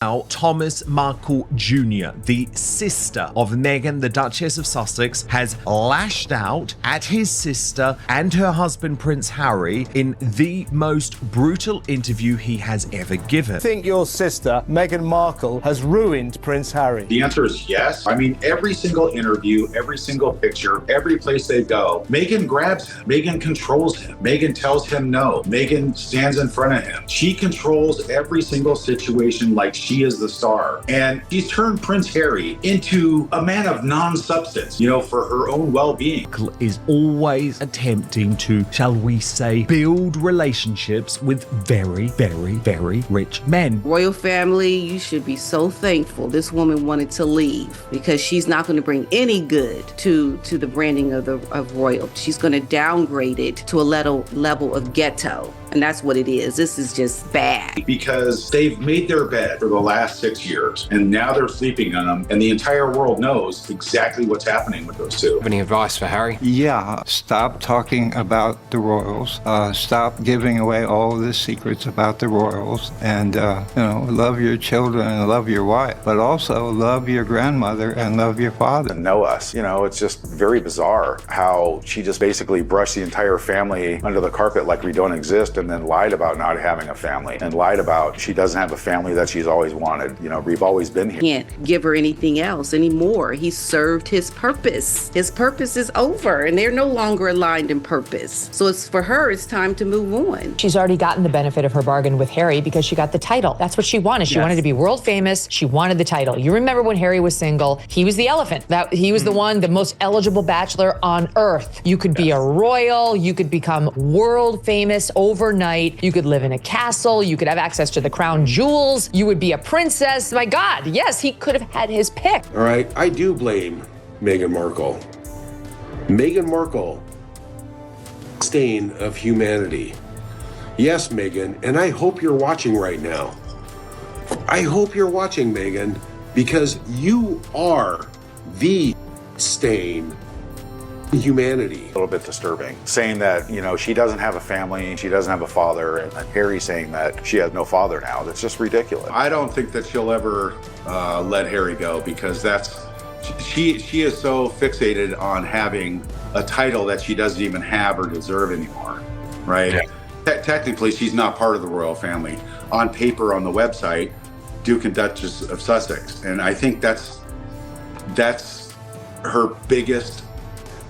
Now, Thomas Markle Jr., the sister of Meghan, the Duchess of Sussex, has lashed out at his sister and her husband Prince Harry in the most brutal interview he has ever given. I think your sister, Meghan Markle, has ruined Prince Harry. The answer is yes. I mean, every single interview, every single picture, every place they go, Meghan grabs him. Meghan controls him. Meghan tells him no. Meghan stands in front of him. She controls every single situation like she is the star. And she's turned Prince Harry into a man of non-substance, for her own well-being. Is always attempting to, shall we say, build relationships with very, very, very rich men. Royal family, you should be so thankful this woman wanted to leave, because she's not going to bring any good to the branding of royal. She's going to downgrade it to a level of ghetto. And that's what it is. This is just bad. Because they've made their bed for the last 6 years, and now they're sleeping on them, and the entire world knows exactly what's happening with those two. Any advice for Harry? Yeah, stop talking about the royals. Stop giving away all of the secrets about the royals. And, love your children and love your wife, but also love your grandmother and love your father. Know us. It's just very bizarre how she just basically brushed the entire family under the carpet like we don't exist, and then lied about not having a family and lied about she doesn't have a family that she's always wanted. We've always been here. Can't give her anything else anymore. He served his purpose. His purpose is over, and they're no longer aligned in purpose. So it's time to move on. She's already gotten the benefit of her bargain with Harry because she got the title. That's what she wanted. She wanted to be world famous. She wanted the title. You remember when Harry was single, he was the elephant. He was the one, the most eligible bachelor on earth. You could be a royal, you could become world famous overnight. You could live in a castle. You could have access to the crown jewels. You would be a princess. My God, yes, he could have had his pick. All right, I do blame Meghan Markle. Meghan Markle, stain of humanity. Yes, Meghan, and I hope you're watching right now. I hope you're watching, Meghan, because you are the stain humanity. A little bit disturbing, saying that, she doesn't have a family, she doesn't have a father, and Harry saying that she has no father now. That's just ridiculous. I don't think that she'll ever let Harry go, because she is so fixated on having a title that she doesn't even have or deserve anymore, right? Yeah. Technically, she's not part of the royal family. On paper, on the website, Duke and Duchess of Sussex. And I think that's her biggest,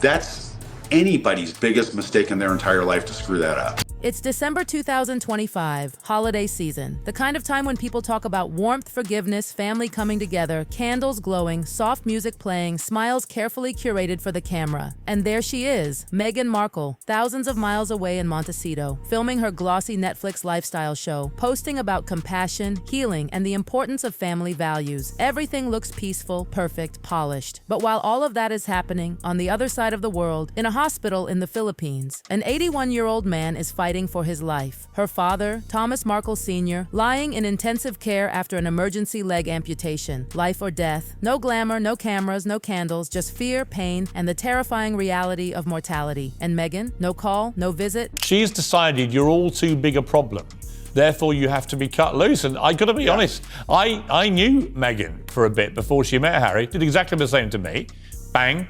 that's anybody's biggest mistake in their entire life, to screw that up. It's December 2025, holiday season, the kind of time when people talk about warmth, forgiveness, family coming together, candles glowing, soft music playing, smiles carefully curated for the camera. And there she is, Meghan Markle, thousands of miles away in Montecito, filming her glossy Netflix lifestyle show, posting about compassion, healing, and the importance of family values. Everything looks peaceful, perfect, polished. But while all of that is happening, on the other side of the world, in a hospital in the Philippines, an 81-year-old man is fighting for his life. Her father, Thomas Markle Sr., lying in intensive care after an emergency leg amputation. Life or death. No glamour, no cameras, no candles, just fear, pain, and the terrifying reality of mortality. And Meghan, no call, no visit. She's decided you're all too big a problem. Therefore, you have to be cut loose. And I got to be honest, I knew Meghan for a bit before she met Harry. Did exactly the same to me. Bang,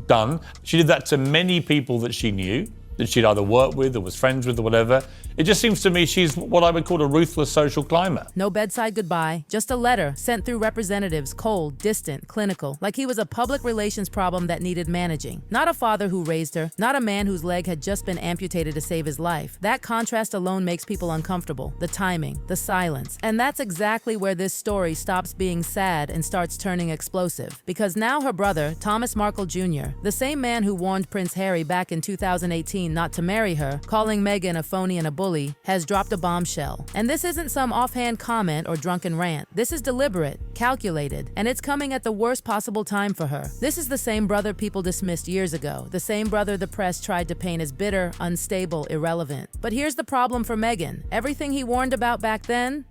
done. She did that to many people that she knew, that she'd either worked with or was friends with or whatever. It just seems to me she's what I would call a ruthless social climber. No bedside goodbye, just a letter sent through representatives, cold, distant, clinical, like he was a public relations problem that needed managing. Not a father who raised her, not a man whose leg had just been amputated to save his life. That contrast alone makes people uncomfortable. The timing, the silence. And that's exactly where this story stops being sad and starts turning explosive. Because now her brother, Thomas Markle Jr., the same man who warned Prince Harry back in 2018 not to marry her, calling Meghan a phony and a bully, has dropped a bombshell. And this isn't some offhand comment or drunken rant. This is deliberate, calculated, and it's coming at the worst possible time for her. This is the same brother people dismissed years ago, the same brother the press tried to paint as bitter, unstable, irrelevant. But here's the problem for Meghan. Everything he warned about back then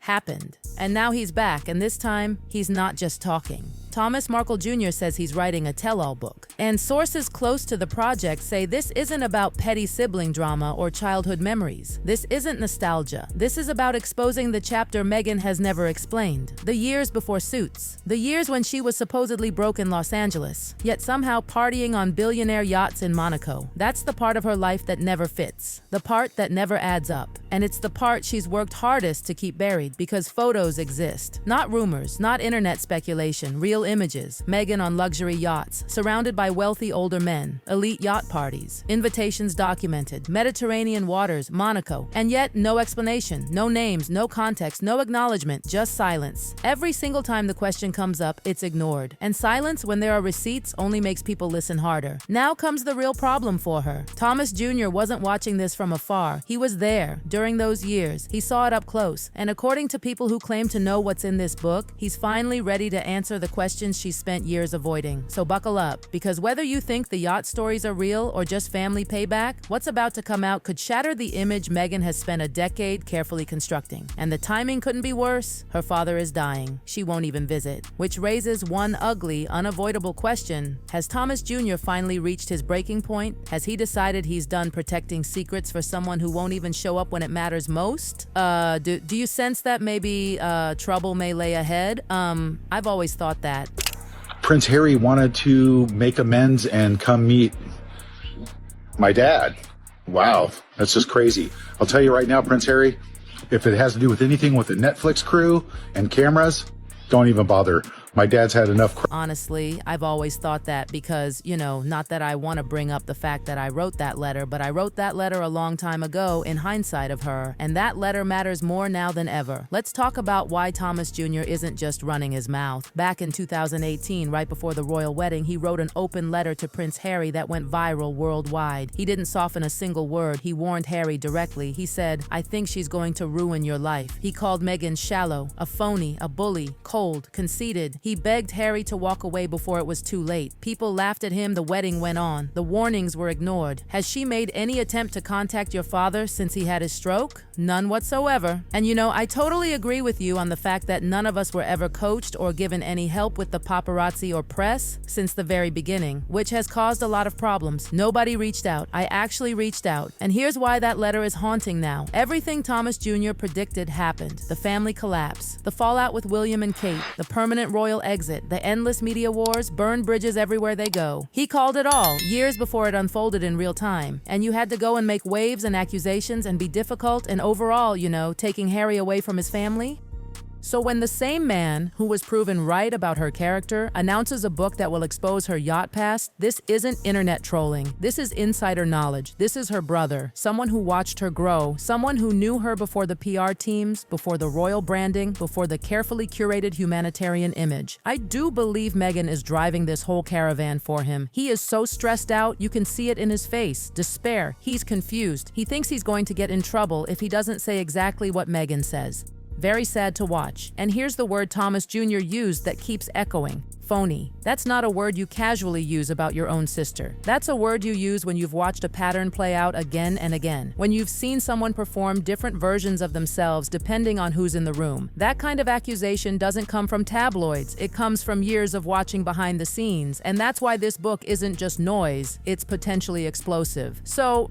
happened. And now he's back, and this time, he's not just talking. Thomas Markle Jr. says he's writing a tell-all book. And sources close to the project say this isn't about petty sibling drama or childhood memories. This isn't nostalgia. This is about exposing the chapter Meghan has never explained. The years before Suits. The years when she was supposedly broke in Los Angeles, yet somehow partying on billionaire yachts in Monaco. That's the part of her life that never fits. The part that never adds up. And it's the part she's worked hardest to keep buried because photos exist. Not rumors, not internet speculation, real images. Meghan on luxury yachts, surrounded by wealthy older men, elite yacht parties, invitations documented, Mediterranean waters, Monaco, and yet no explanation, no names, no context, no acknowledgement, just silence. Every single time the question comes up, it's ignored. And silence when there are receipts only makes people listen harder. Now comes the real problem for her. Thomas Jr. wasn't watching this from afar. He was there during those years. He saw it up close. And according to people who claim to know what's in this book, he's finally ready to answer the questions she spent years avoiding. So buckle up, because whether you think the yacht stories are real or just family payback, what's about to come out could shatter the image Meghan has spent a decade carefully constructing. And the timing couldn't be worse. Her father is dying. She won't even visit. Which raises one ugly, unavoidable question. Has Thomas Jr. finally reached his breaking point? Has he decided he's done protecting secrets for someone who won't even show up when it matters most? Do you sense that maybe trouble may lay ahead? I've always thought that. Prince Harry wanted to make amends and come meet my dad. Wow, that's just crazy. I'll tell you right now, Prince Harry, if it has to do with anything with the Netflix crew and cameras, don't even bother. My dad's had enough. Honestly, I've always thought that because, not that I want to bring up the fact that I wrote that letter, but I wrote that letter a long time ago in hindsight of her, and that letter matters more now than ever. Let's talk about why Thomas Jr. isn't just running his mouth. Back in 2018, right before the royal wedding, he wrote an open letter to Prince Harry that went viral worldwide. He didn't soften a single word. He warned Harry directly. He said, "I think she's going to ruin your life." He called Meghan shallow, a phony, a bully, cold, conceited. He begged Harry to walk away before it was too late. People laughed at him, the wedding went on. The warnings were ignored. Has she made any attempt to contact your father since he had his stroke? None whatsoever. And I totally agree with you on the fact that none of us were ever coached or given any help with the paparazzi or press since the very beginning, which has caused a lot of problems. Nobody reached out. I actually reached out. And here's why that letter is haunting now. Everything Thomas Jr. predicted happened. The family collapse, the fallout with William and Kate, the permanent royal exit, the endless media wars, burned bridges everywhere they go. He called it all, years before it unfolded in real time. And you had to go and make waves and accusations and be difficult and overall, taking Harry away from his family. So when the same man, who was proven right about her character, announces a book that will expose her yacht past, this isn't internet trolling. This is insider knowledge. This is her brother, someone who watched her grow, someone who knew her before the PR teams, before the royal branding, before the carefully curated humanitarian image. I do believe Meghan is driving this whole caravan for him. He is so stressed out, you can see it in his face. Despair. He's confused. He thinks he's going to get in trouble if he doesn't say exactly what Meghan says. Very sad to watch. And here's the word Thomas Jr. used that keeps echoing. Phony. That's not a word you casually use about your own sister. That's a word you use when you've watched a pattern play out again and again. When you've seen someone perform different versions of themselves depending on who's in the room. That kind of accusation doesn't come from tabloids. It comes from years of watching behind the scenes. And that's why this book isn't just noise. It's potentially explosive. So,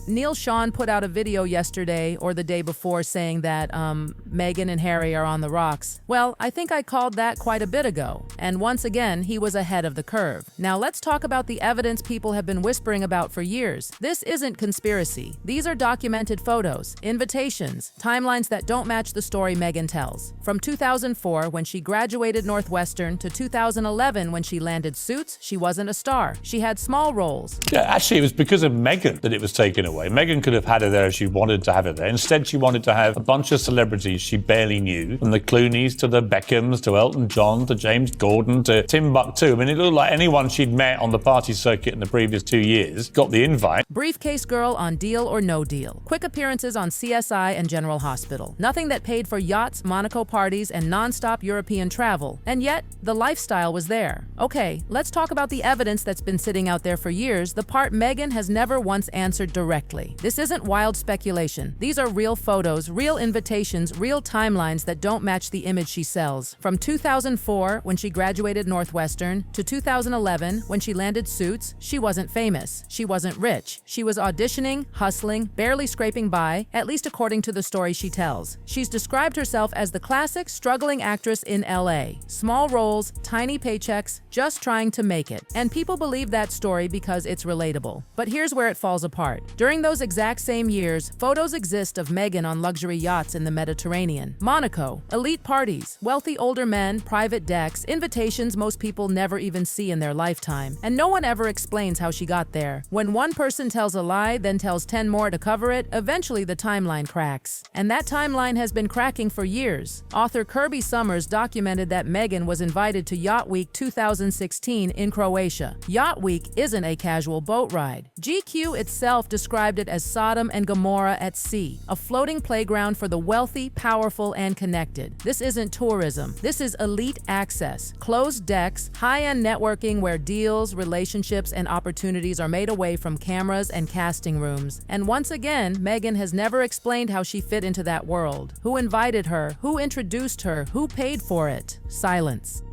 Neil Sean put out a video yesterday or the day before saying that Meghan and Harry are on the rocks. Well, I think I called that quite a bit ago. And once again, he was ahead of the curve. Now let's talk about the evidence people have been whispering about for years. This isn't conspiracy. These are documented photos, invitations, timelines that don't match the story Meghan tells. From 2004, when she graduated Northwestern, to 2011, when she landed Suits, she wasn't a star. She had small roles. Yeah, actually, it was because of Meghan that it was taken away. Meghan could have had her there if she wanted to have it there. Instead, she wanted to have a bunch of celebrities she barely knew, from the Clooneys to the Beckhams to Elton John to James Gordon to Timbuktu. I mean, it looked like anyone she'd met on the party circuit in the previous 2 years got the invite. Briefcase girl on Deal or No Deal. Quick appearances on CSI and General Hospital. Nothing that paid for yachts, Monaco parties, and non-stop European travel. And yet, the lifestyle was there. Okay, let's talk about the evidence that's been sitting out there for years, the part Meghan has never once answered directly. This isn't wild speculation. These are real photos, real invitations, real timelines that don't match the image she sells. From 2004, when she graduated graduated Northwestern, to 2011, when she landed Suits, she wasn't famous. She wasn't rich. She was auditioning, hustling, barely scraping by, at least according to the story she tells. She's described herself as the classic struggling actress in LA. Small roles, tiny paychecks, just trying to make it. And people believe that story because it's relatable. But here's where it falls apart. During those exact same years, photos exist of Meghan on luxury yachts in the Mediterranean, Monaco, elite parties, wealthy older men, private decks, invitations most people never even see in their lifetime. And no one ever explains how she got there. When one person tells a lie, then tells 10 more to cover it, eventually the timeline cracks. And that timeline has been cracking for years. Author Kirby Summers documented that Meghan was invited to Yacht Week 2016 in Croatia. Yacht Week isn't a casual boat ride. GQ itself described it as Sodom and Gomorrah at sea, a floating playground for the wealthy, powerful, and connected. This isn't tourism. This is elite access, closed decks, high-end networking where deals, relationships, and opportunities are made away from cameras and casting rooms. And once again, Meghan has never explained how she fit into that world. Who invited her? Who introduced her? Who paid for it? Silence.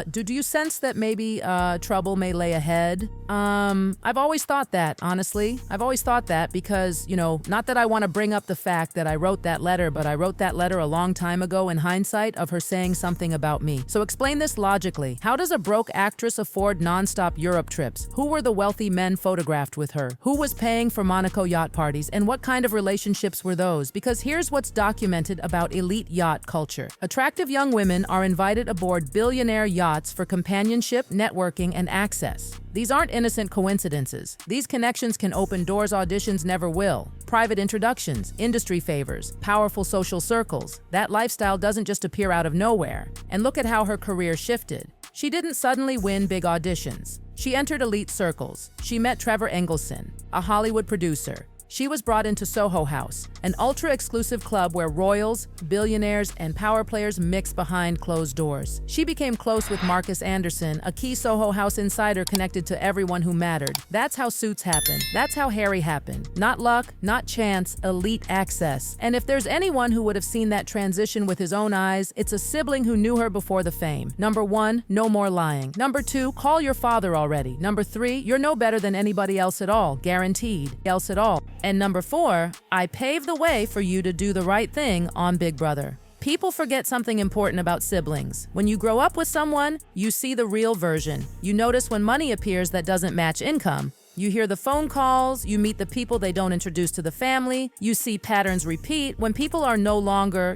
Do you sense that maybe trouble may lay ahead? I've always thought that, honestly. I've always thought that because, not that I want to bring up the fact that I wrote that letter, but I wrote that letter a long time ago in hindsight of her saying something about me. So explain this logically. How does a broke actress afford non-stop Europe trips? Who were the wealthy men photographed with her? Who was paying for Monaco yacht parties? And what kind of relationships were those? Because here's what's documented about elite yacht culture. Attractive young women are invited aboard billionaire yachts for companionship, networking, and access. These aren't innocent coincidences. These connections can open doors auditions never will. Private introductions, industry favors, powerful social circles. That lifestyle doesn't just appear out of nowhere. And look at how her career shifted. She didn't suddenly win big auditions. She entered elite circles. She met Trevor Engelson, a Hollywood producer. She was brought into Soho House, an ultra-exclusive club where royals, billionaires, and power players mix behind closed doors. She became close with Marcus Anderson, a key Soho House insider connected to everyone who mattered. That's how Suits happened. That's how Harry happened. Not luck, not chance, elite access. And if there's anyone who would have seen that transition with his own eyes, it's a sibling who knew her before the fame. Number 1, no more lying. Number 2, call your father already. Number 3, you're no better than anybody else at all, guaranteed. Else at all. And number 4, I paved the way for you to do the right thing on Big Brother. People forget something important about siblings. When you grow up with someone, you see the real version. You notice when money appears that doesn't match income. You hear the phone calls, you meet the people they don't introduce to the family, you see patterns repeat. When people are no longer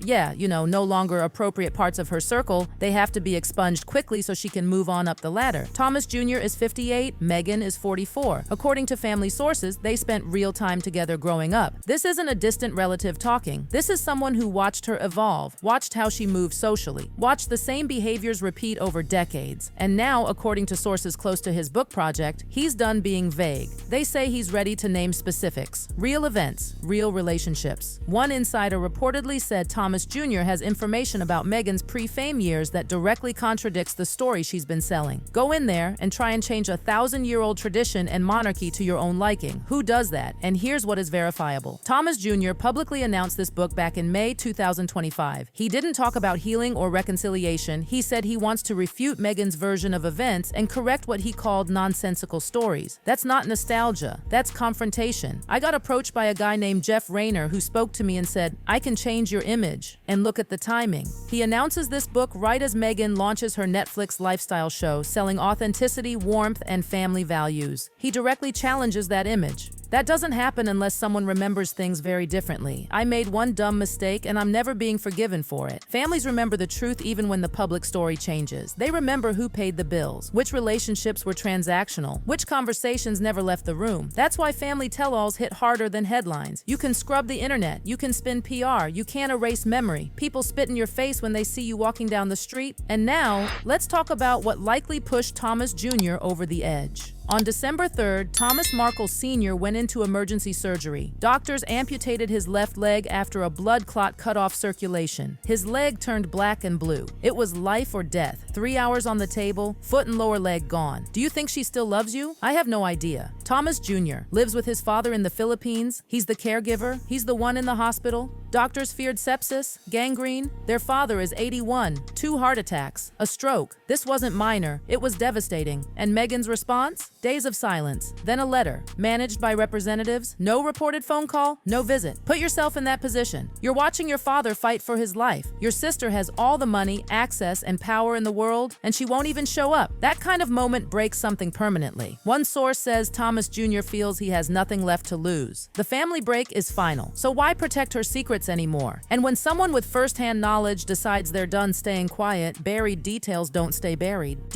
appropriate parts of her circle, they have to be expunged quickly so she can move on up the ladder. Thomas Jr. is 58, Meghan is 44. According to family sources, they spent real time together growing up. This isn't a distant relative talking. This is someone who watched her evolve, watched how she moved socially, watched the same behaviors repeat over decades. And now, according to sources close to his book project, he's done being vague. They say he's ready to name specifics, real events, real relationships. One insider reportedly said Thomas Jr. has information about Meghan's pre-fame years that directly contradicts the story she's been selling. Go in there and try and change a 1,000-year-old tradition and monarchy to your own liking. Who does that? And here's what is verifiable. Thomas Jr. publicly announced this book back in May 2025. He didn't talk about healing or reconciliation. He said he wants to refute Meghan's version of events and correct what he called nonsensical stories. That's not nostalgia. That's confrontation. I got approached by a guy named Jeff Rayner who spoke to me and said, I can change your image. And look at the timing. He announces this book right as Meghan launches her Netflix lifestyle show, selling authenticity, warmth, and family values. He directly challenges that image. That doesn't happen unless someone remembers things very differently. I made one dumb mistake and I'm never being forgiven for it. Families remember the truth even when the public story changes. They remember who paid the bills, which relationships were transactional, which conversations never left the room. That's why family tell-alls hit harder than headlines. You can scrub the internet, you can spin PR, you can't erase memory. People spit in your face when they see you walking down the street. And now, let's talk about what likely pushed Thomas Jr. over the edge. On December 3rd, Thomas Markle Sr. went into emergency surgery. Doctors amputated his left leg after a blood clot cut off circulation. His leg turned black and blue. It was life or death. 3 hours on the table, foot and lower leg gone. Do you think she still loves you? I have no idea. Thomas Jr. lives with his father in the Philippines. He's the caregiver. He's the one in the hospital. Doctors feared sepsis, gangrene. Their father is 81, 2 heart attacks, a stroke. This wasn't minor, it was devastating. And Meghan's response? Days of silence, then a letter, managed by representatives, no reported phone call, no visit. Put yourself in that position. You're watching your father fight for his life. Your sister has all the money, access, and power in the world, and she won't even show up. That kind of moment breaks something permanently. One source says Thomas Jr. feels he has nothing left to lose. The family break is final, so why protect her secrets anymore? And when someone with first-hand knowledge decides they're done staying quiet, buried details don't stay buried.